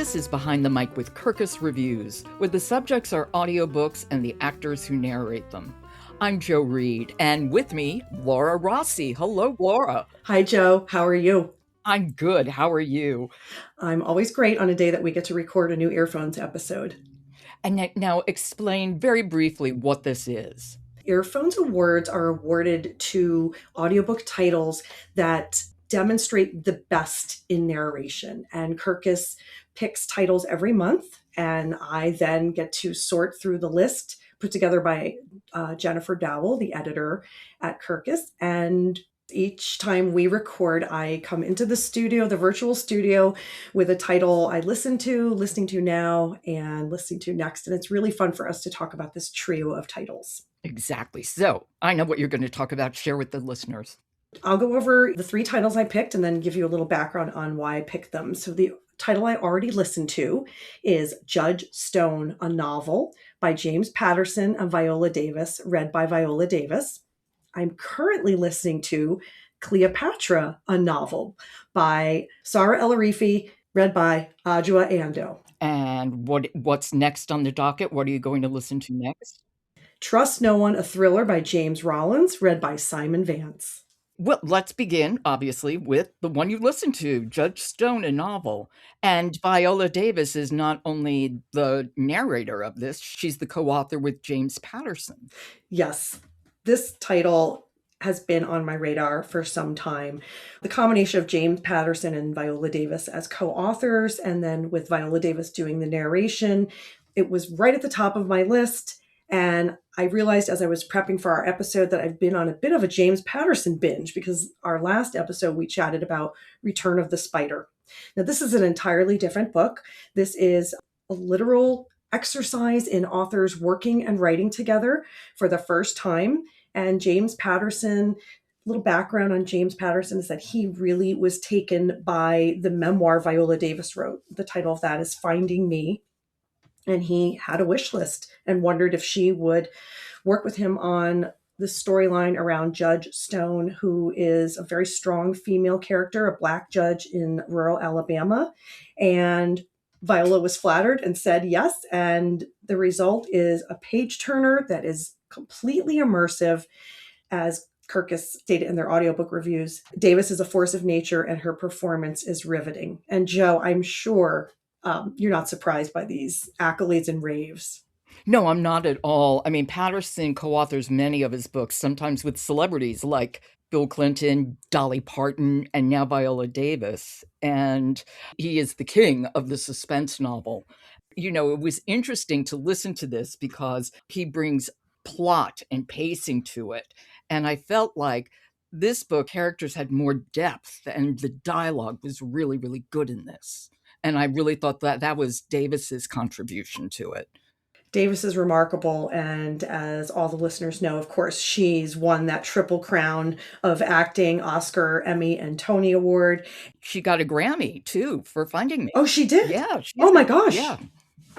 This is Behind the Mic with Kirkus Reviews, where the subjects are audiobooks and the actors who narrate them. I'm Jo Reed, and with me, Laura Rossi. Hello, Laura. Hi, Jo. How are you? I'm good. How are you? I'm always great on a day that we get to record a new Earphones episode. And now explain very briefly what this is. Earphones awards are awarded to audiobook titles that demonstrate the best in narration. And Kirkus picks titles every month, and I then get to sort through the list put together by Jennifer Dowell, the editor at Kirkus. And each time we record, I come into the studio, the virtual studio, with a title I listening to now, and listening to next. And it's really fun for us to talk about this trio of titles. Exactly. So I know what you're going to talk about. Share with the listeners. I'll go over the 3 titles I picked and then give you a little background on why I picked them. So the title I already listened to is Judge Stone, a novel by James Patterson and Viola Davis, read by Viola Davis. I'm currently listening to Cleopatra, a novel by Saara El-Arifi, read by Adjoa Andoh. And what's next on the docket? What are you going to listen to next? Trust No One, a thriller by James Rollins, read by Simon Vance. Well, let's begin, obviously, with the one you listened to, Judge Stone, a novel. And Viola Davis is not only the narrator of this, she's the co-author with James Patterson. Yes, this title has been on my radar for some time. The combination of James Patterson and Viola Davis as co-authors, and then with Viola Davis doing the narration, it was right at the top of my list. And I realized as I was prepping for our episode that I've been on a bit of a James Patterson binge, because our last episode we chatted about Return of the Spider. Now, this is an entirely different book. This is a literal exercise in authors working and writing together for the first time. And James Patterson, little background on James Patterson is that he really was taken by the memoir Viola Davis wrote. The title of that is Finding Me. And he had a wish list and wondered if she would work with him on the storyline around Judge Stone, who is a very strong female character, a Black judge in rural Alabama. And Viola was flattered and said yes. And the result is a page turner that is completely immersive. As Kirkus stated in their audiobook reviews, Davis is a force of nature and her performance is riveting. And Jo, I'm sure you're not surprised by these accolades and raves. No, I'm not at all. I mean, Patterson co-authors many of his books, sometimes with celebrities like Bill Clinton, Dolly Parton, and now Viola Davis. And he is the king of the suspense novel. You know, it was interesting to listen to this because he brings plot and pacing to it. And I felt like this book, characters had more depth, and the dialogue was really, really good in this. And I really thought that was Davis's contribution to it. Davis is remarkable. And as all the listeners know, of course, she's won that triple crown of acting, Oscar, Emmy, and Tony Award. She got a Grammy, too, for Finding Me. Oh, she did? Yeah. Oh, my gosh. Yeah.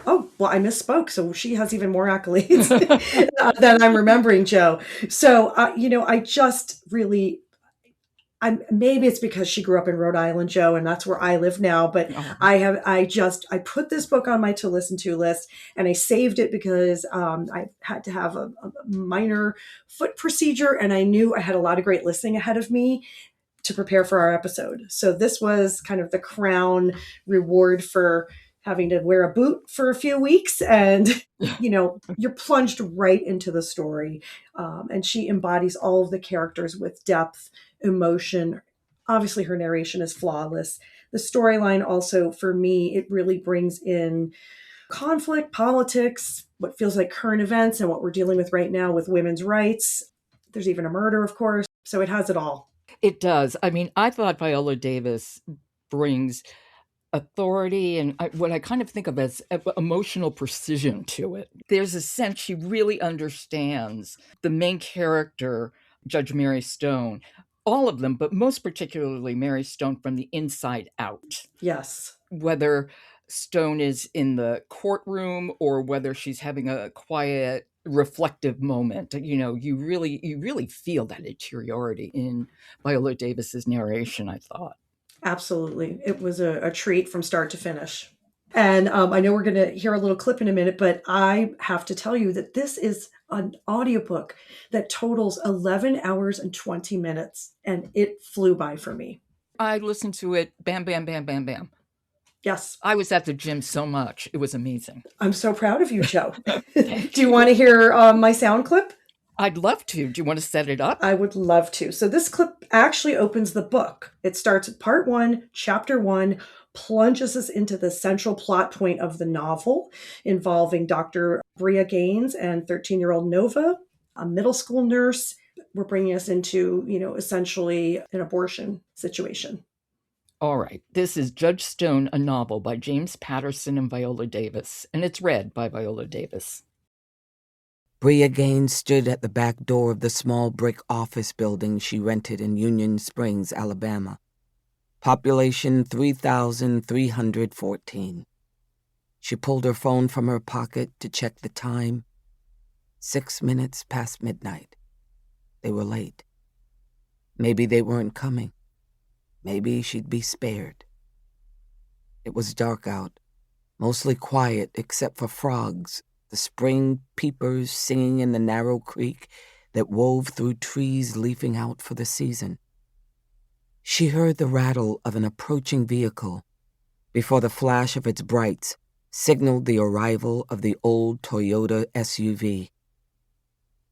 Oh, well, I misspoke. So she has even more accolades than I'm remembering, Jo. So, I just really... maybe it's because she grew up in Rhode Island, Jo, and that's where I live now. But I put this book on my to listen to list, and I saved it because I had to have a minor foot procedure, and I knew I had a lot of great listening ahead of me to prepare for our episode. So this was kind of the crown reward for having to wear a boot for a few weeks, and you're plunged right into the story, and she embodies all of the characters with depth, emotion. Obviously, her narration is flawless. The storyline also, for me, it really brings in conflict, politics, what feels like current events, and what we're dealing with right now with women's rights. There's even a murder, of course. So it has it all. It does. I mean, I thought Viola Davis brings authority and what I kind of think of as emotional precision to it. There's a sense she really understands the main character, Judge Mary Stone, all of them, but most particularly Mary Stone from the inside out. Yes. Whether Stone is in the courtroom or whether she's having a quiet, reflective moment, you really feel that interiority in Viola Davis's narration, I thought. Absolutely. It was a treat from start to finish. And I know we're going to hear a little clip in a minute, but I have to tell you that this is an audiobook that totals 11 hours and 20 minutes, and it flew by for me. I listened to it, bam, bam, bam, bam, bam. Yes. I was at the gym so much. It was amazing. I'm so proud of you, Joe. Thank Do you you. want to hear my sound clip? I'd love to. Do you want to set it up? I would love to. So this clip actually opens the book. It starts at part 1, chapter 1, plunges us into the central plot point of the novel involving Dr. Bria Gaines and 13-year-old Nova, a middle school nurse. We're bringing us into, essentially an abortion situation. All right. This is Judge Stone, a novel by James Patterson and Viola Davis, and it's read by Viola Davis. Bria Gaines stood at the back door of the small brick office building she rented in Union Springs, Alabama. Population 3,314. She pulled her phone from her pocket to check the time. 6 minutes past midnight. They were late. Maybe they weren't coming. Maybe she'd be spared. It was dark out, mostly quiet except for frogs, the spring peepers singing in the narrow creek that wove through trees leafing out for the season. She heard the rattle of an approaching vehicle before the flash of its brights signaled the arrival of the old Toyota SUV.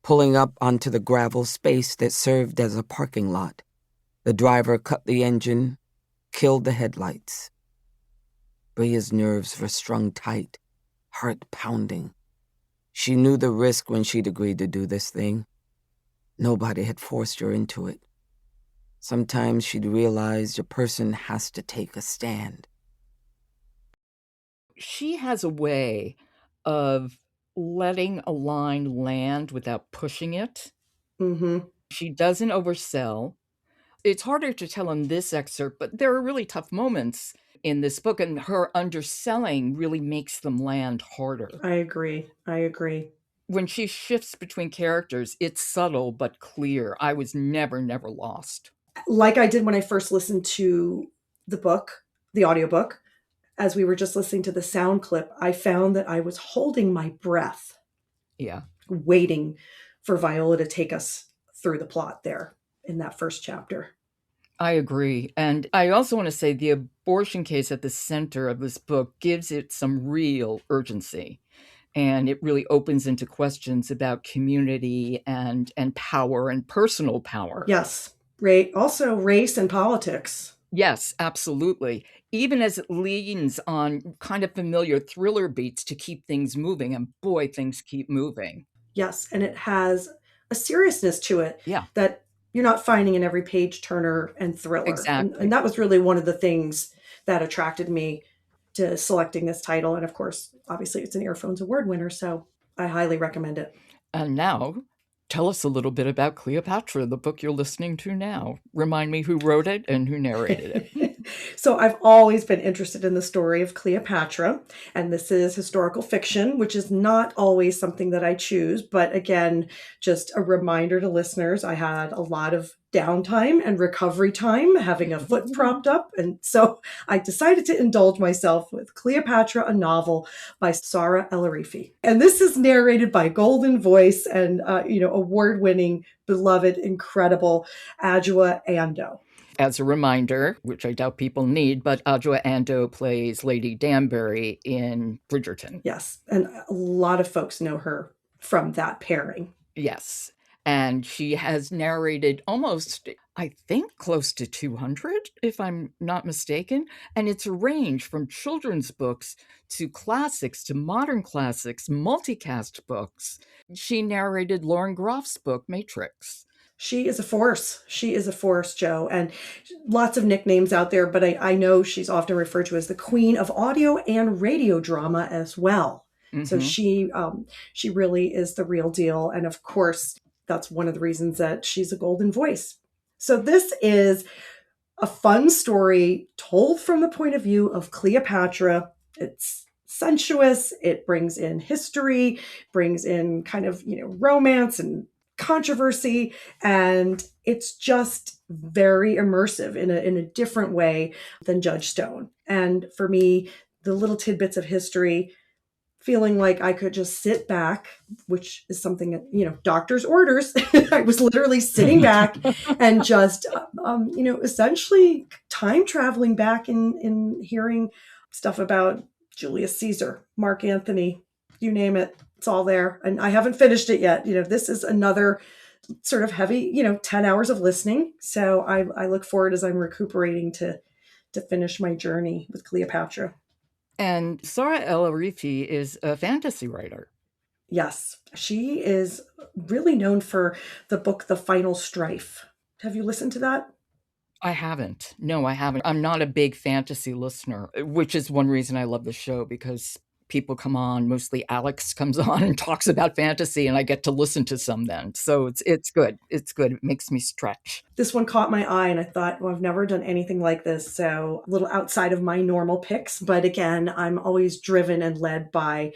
Pulling up onto the gravel space that served as a parking lot, the driver cut the engine, killed the headlights. Bria's nerves were strung tight, heart pounding. She knew the risk when she'd agreed to do this thing. Nobody had forced her into it. Sometimes she'd realized a person has to take a stand. She has a way of letting a line land without pushing it. Mm-hmm. She doesn't oversell. It's harder to tell in this excerpt, but there are really tough moments in this book, and her underselling really makes them land harder. I agree. When she shifts between characters, it's subtle but clear. I was never lost. Like I did when I first listened to the book, the audiobook, as we were just listening to the sound clip, I found that I was holding my breath. Yeah. Waiting for Viola to take us through the plot there in that first chapter. I agree. And I also want to say the abortion case at the center of this book gives it some real urgency. And it really opens into questions about community and power and personal power. Yes. Right. Also race and politics. Yes, absolutely. Even as it leans on kind of familiar thriller beats to keep things moving. And boy, things keep moving. Yes. And it has a seriousness to it that you're not finding in every page turner and thriller. Exactly. And that was really one of the things that attracted me to selecting this title. And of course, obviously it's an Earphones Award winner, so I highly recommend it. And now, tell us a little bit about Cleopatra, the book you're listening to now. Remind me who wrote it and who narrated it. So I've always been interested in the story of Cleopatra, and this is historical fiction, which is not always something that I choose. But again, just a reminder to listeners, I had a lot of downtime and recovery time having a foot propped up. And so I decided to indulge myself with Cleopatra, a novel by Saara El-Arifi. And this is narrated by golden voice and, award-winning, beloved, incredible Adjoa Andoh. As a reminder, which I doubt people need, but Adjoa Andoh plays Lady Danbury in Bridgerton. Yes, and a lot of folks know her from that pairing. Yes, and she has narrated almost, I think, close to 200, if I'm not mistaken. And it's a range from children's books to classics to modern classics, multicast books. She narrated Lauren Groff's book, Matrix. She is a force. She is a force, Joe. And lots of nicknames out there, but I know she's often referred to as the queen of audio and radio drama as well. Mm-hmm. So she really is the real deal. And of course, that's one of the reasons that she's a golden voice. So this is a fun story told from the point of view of Cleopatra. It's sensuous. It brings in history, brings in kind of, romance and controversy, and it's just very immersive in a different way than Judge Stone. And for me, the little tidbits of history, feeling like I could just sit back, which is something that, doctor's orders. I was literally sitting back and just, essentially time traveling back in hearing stuff about Julius Caesar, Mark Antony, you name it. It's all there. And I haven't finished it yet. This is another sort of heavy, 10 hours of listening. So I look forward as I'm recuperating to finish my journey with Cleopatra. And Saara El-Arifi is a fantasy writer. Yes, she is really known for the book, The Final Strife. Have you listened to that? I haven't. No, I haven't. I'm not a big fantasy listener, which is one reason I love the show, because people come on, mostly Alex comes on and talks about fantasy, and I get to listen to some then. So it's good. It's good. It makes me stretch. This one caught my eye, and I thought, well, I've never done anything like this. So a little outside of my normal picks. But again, I'm always driven and led by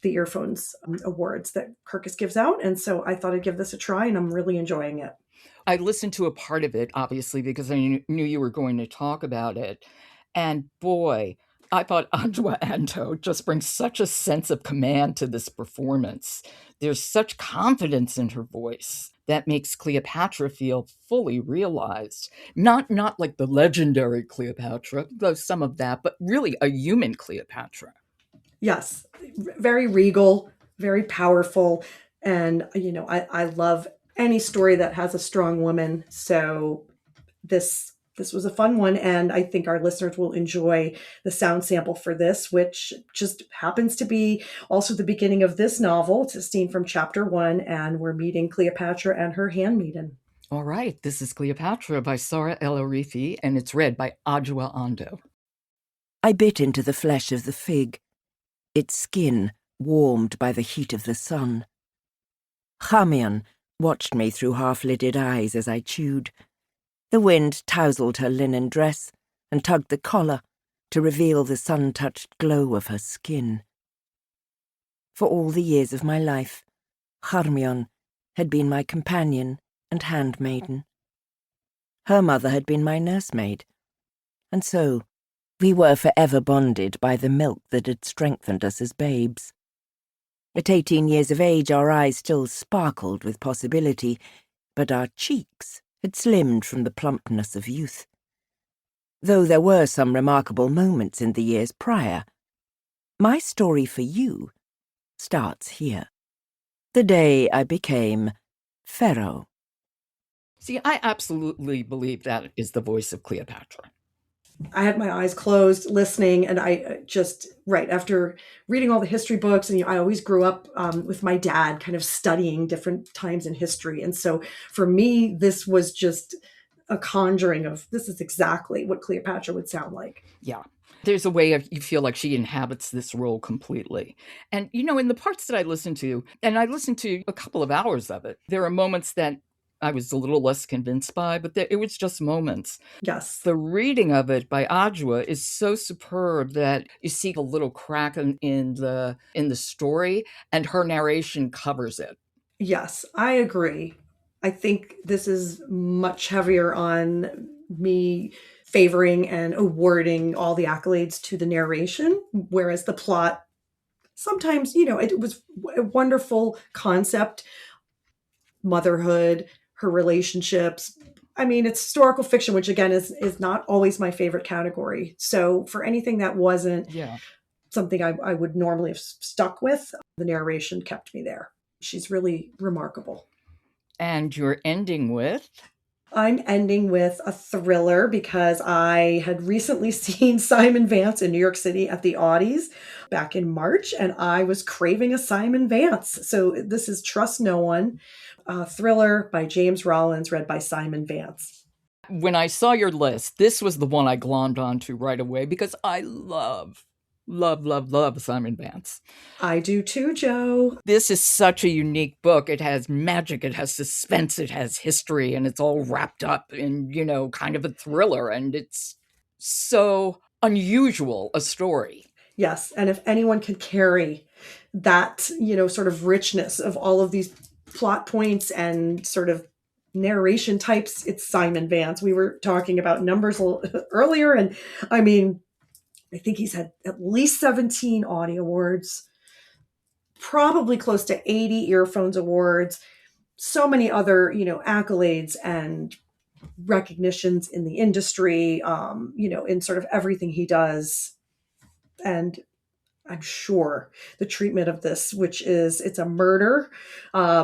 the Earphones awards that Kirkus gives out. And so I thought I'd give this a try, and I'm really enjoying it. I listened to a part of it, obviously, because I knew you were going to talk about it. And boy, I thought Adjoa Andoh just brings such a sense of command to this performance. There's such confidence in her voice that makes Cleopatra feel fully realized. Not like the legendary Cleopatra, though some of that, but really a human Cleopatra. Yes, very regal, very powerful. And, I love any story that has a strong woman. So this was a fun one. And I think our listeners will enjoy the sound sample for this, which just happens to be also the beginning of this novel. It's a scene from chapter 1, and we're meeting Cleopatra and her handmaiden. All right, this is Cleopatra by Saara El-Arifi, and it's read by Adjoa Andoh. I bit into the flesh of the fig, its skin warmed by the heat of the sun. Charmian watched me through half-lidded eyes as I chewed. The wind tousled her linen dress and tugged the collar to reveal the sun-touched glow of her skin. For all the years of my life, Charmian had been my companion and handmaiden. Her mother had been my nursemaid, and so we were forever bonded by the milk that had strengthened us as babes. At 18 years of age, our eyes still sparkled with possibility, but our cheeks had slimmed from the plumpness of youth. Though there were some remarkable moments in the years prior, my story for you starts here. The day I became Pharaoh. See, I absolutely believe that is the voice of Cleopatra. I had my eyes closed listening, and I just, right after reading all the history books, and I always grew up with my dad kind of studying different times in history. And so for me, this was just a conjuring of, this is exactly what Cleopatra would sound like. Yeah. There's a way you feel like she inhabits this role completely. And, in the parts that I listened to, and I listened to a couple of hours of it, there are moments that I was a little less convinced by, but it was just moments. Yes. The reading of it by Adjoa is so superb that you see a little crack in the story, and her narration covers it. Yes, I agree. I think this is much heavier on me favoring and awarding all the accolades to the narration, whereas the plot, sometimes, it was a wonderful concept, motherhood, her relationships. I mean, it's historical fiction, which again is not always my favorite category. So for anything that wasn't something I would normally have stuck with, the narration kept me there. She's really remarkable. And you're ending with? I'm ending with a thriller because I had recently seen Simon Vance in New York City at the Audies back in March, and I was craving a Simon Vance. So this is Trust No One, a thriller by James Rollins, read by Simon Vance. When I saw your list, this was the one I glommed onto right away because I love Simon Vance. I do too, Joe. This is such a unique book. It has magic, it has suspense, it has history, and it's all wrapped up in, kind of a thriller. And it's so unusual a story. Yes. And if anyone could carry that, sort of richness of all of these plot points and sort of narration types, it's Simon Vance. We were talking about numbers earlier, and I mean, I think he's had at least 17 Audio Awards, probably close to 80 Earphones Awards, so many other, accolades and recognitions in the industry, in sort of everything he does. And I'm sure the treatment of this, which is it's a murder,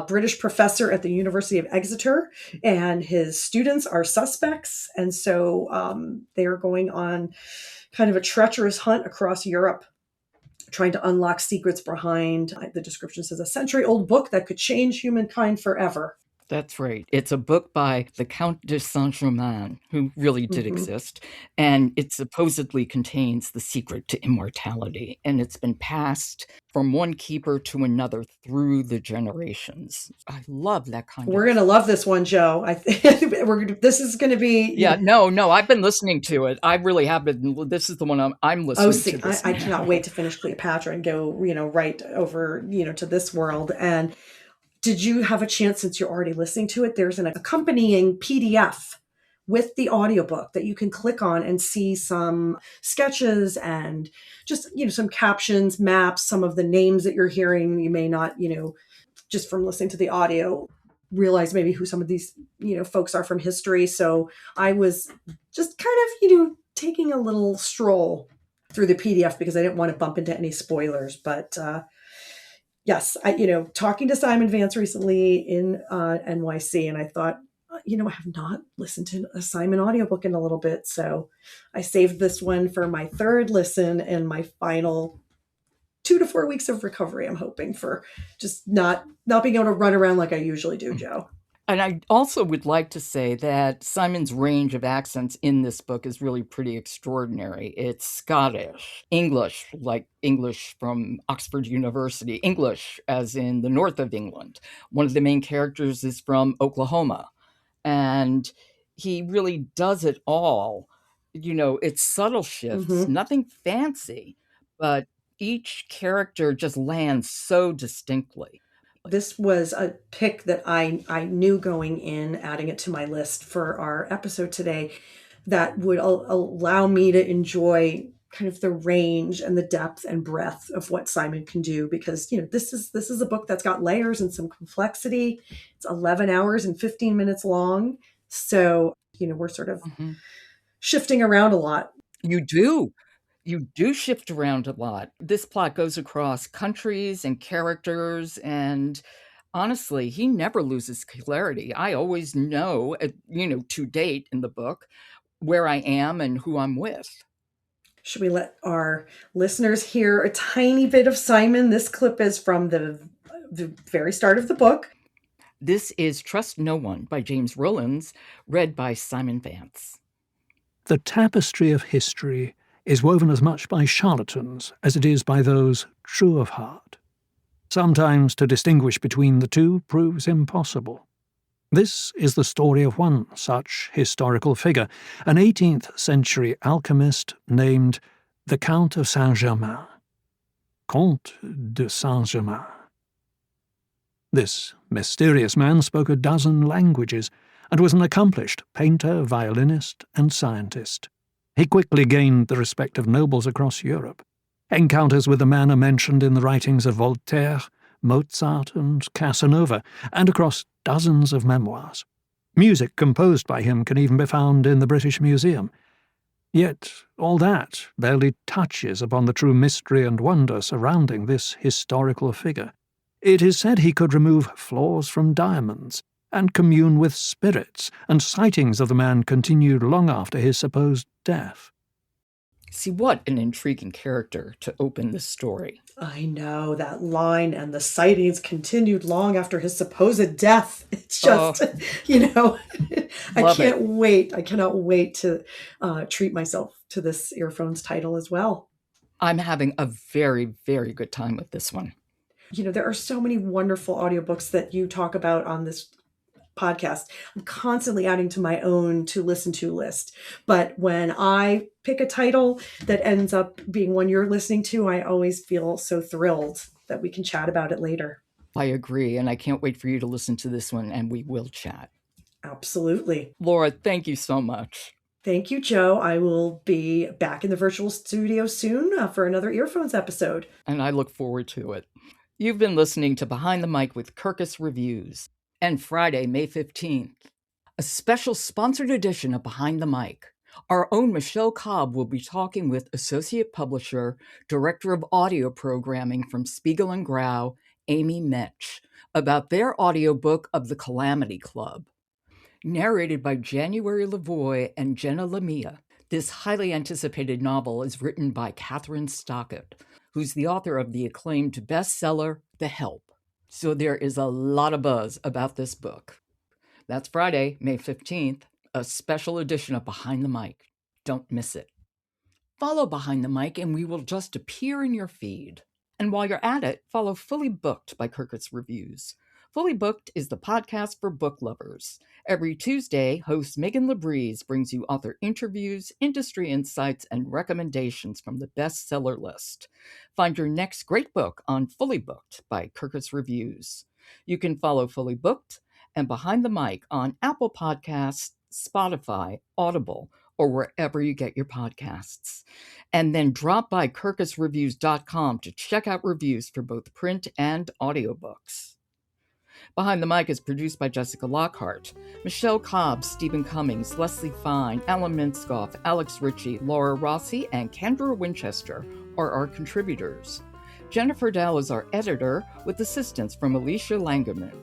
British professor at the University of Exeter, and his students are suspects. And so they are going on kind of a treacherous hunt across Europe, trying to unlock secrets behind, the description says, a century-old book that could change humankind forever. That's right. It's a book by the Count de Saint-Germain, who really did exist, and it supposedly contains the secret to immortality, and it's been passed from one keeper to another through the generations. I love that kind We're of... going to love this one, Joe. This is going to be... Yeah, no, I've been listening to it. I really have been. This is the one I'm listening to. I cannot wait to finish Cleopatra and go, right over, to this world. And did you have a chance, since you're already listening to it, there's an accompanying PDF with the audiobook that you can click on and see some sketches and just, some captions, maps, some of the names that you're hearing. You may not, just from listening to the audio, realize maybe who some of these, folks are from history. So I was just kind of, taking a little stroll through the PDF because I didn't want to bump into any spoilers. But yes, talking to Simon Vance recently in NYC, and I thought, I have not listened to a Simon audiobook in a little bit. So I saved this one for my third listen and my final 2 to 4 weeks of recovery. I'm hoping for just not being able to run around like I usually do, Joe. And I also would like to say that Simon's range of accents in this book is really pretty extraordinary. It's Scottish, English, like English from Oxford University, English as in the north of England. One of the main characters is from Oklahoma. And he really does it all. It's subtle shifts, nothing fancy, but each character just lands so distinctly. This was a pick that I knew going in, adding it to my list for our episode today, that would allow me to enjoy kind of the range and the depth and breadth of what Simon can do, because this is a book that's got layers and some complexity. It's 11 hours and 15 minutes long, so we're sort of shifting around a lot. You do shift around a lot. This plot goes across countries and characters, and honestly, he never loses clarity. I always know, to date in the book, where I am and who I'm with. Should we let our listeners hear a tiny bit of Simon? This clip is from the very start of the book. This is Trust No One by James Rollins, read by Simon Vance. The tapestry of history is woven as much by charlatans as it is by those true of heart. Sometimes to distinguish between the two proves impossible. This is the story of one such historical figure, an 18th century alchemist named the Count of Saint-Germain. Comte de Saint-Germain. This mysterious man spoke a dozen languages and was an accomplished painter, violinist, and scientist. He quickly gained the respect of nobles across Europe. Encounters with the man are mentioned in the writings of Voltaire, Mozart, and Casanova, and across dozens of memoirs. Music composed by him can even be found in the British Museum. Yet all that barely touches upon the true mystery and wonder surrounding this historical figure. It is said he could remove flaws from diamonds and commune with spirits, and sightings of the man continued long after his supposed death. See, what an intriguing character to open this story. I know, that line, and the sightings continued long after his supposed death. It's just, I can't wait. I cannot wait to treat myself to this Earphones title as well. I'm having a very, very good time with this one. There are so many wonderful audiobooks that you talk about on this podcast. I'm constantly adding to my own to listen to list. But when I pick a title that ends up being one you're listening to, I always feel so thrilled that we can chat about it later. I agree, and I can't wait for you to listen to this one, and we will chat. Absolutely. Laura, thank you so much. Thank you, Joe. I will be back in the virtual studio soon for another Earphones episode. And I look forward to it. You've been listening to Behind the Mic with Kirkus Reviews. And Friday, May 15th, a special sponsored edition of Behind the Mic. Our own Michelle Cobb will be talking with Associate Publisher, Director of Audio Programming from Spiegel and Grau, Amy Metch, about their audiobook of The Calamity Club. Narrated by January Lavoie and Jenna Lamia, this highly anticipated novel is written by Catherine Stockett, who's the author of the acclaimed bestseller, The Help. So there is a lot of buzz about this book. That's Friday, May 15th, a special edition of Behind the Mic. Don't miss it. Follow Behind the Mic and we will just appear in your feed. And while you're at it, follow Fully Booked by Kirkus Reviews. Fully Booked is the podcast for book lovers. Every Tuesday, host Megan Labrise brings you author interviews, industry insights, and recommendations from the bestseller list. Find your next great book on Fully Booked by Kirkus Reviews. You can follow Fully Booked and Behind the Mic on Apple Podcasts, Spotify, Audible, or wherever you get your podcasts. And then drop by kirkusreviews.com to check out reviews for both print and audiobooks. Behind the Mic is produced by Jessica Lockhart. Michelle Cobb, Stephen Cummings, Leslie Fine, Alan Minskoff, Alex Ritchie, Laura Rossi, and Kendra Winchester are our contributors. Jennifer Dell is our editor, with assistance from Alicia Langerman.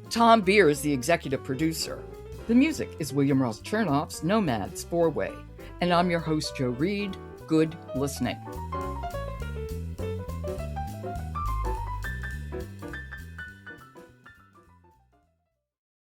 Tom Beer is the executive producer. The music is William Ross Chernoff's Nomads 4-Way. And I'm your host, Joe Reed. Good listening.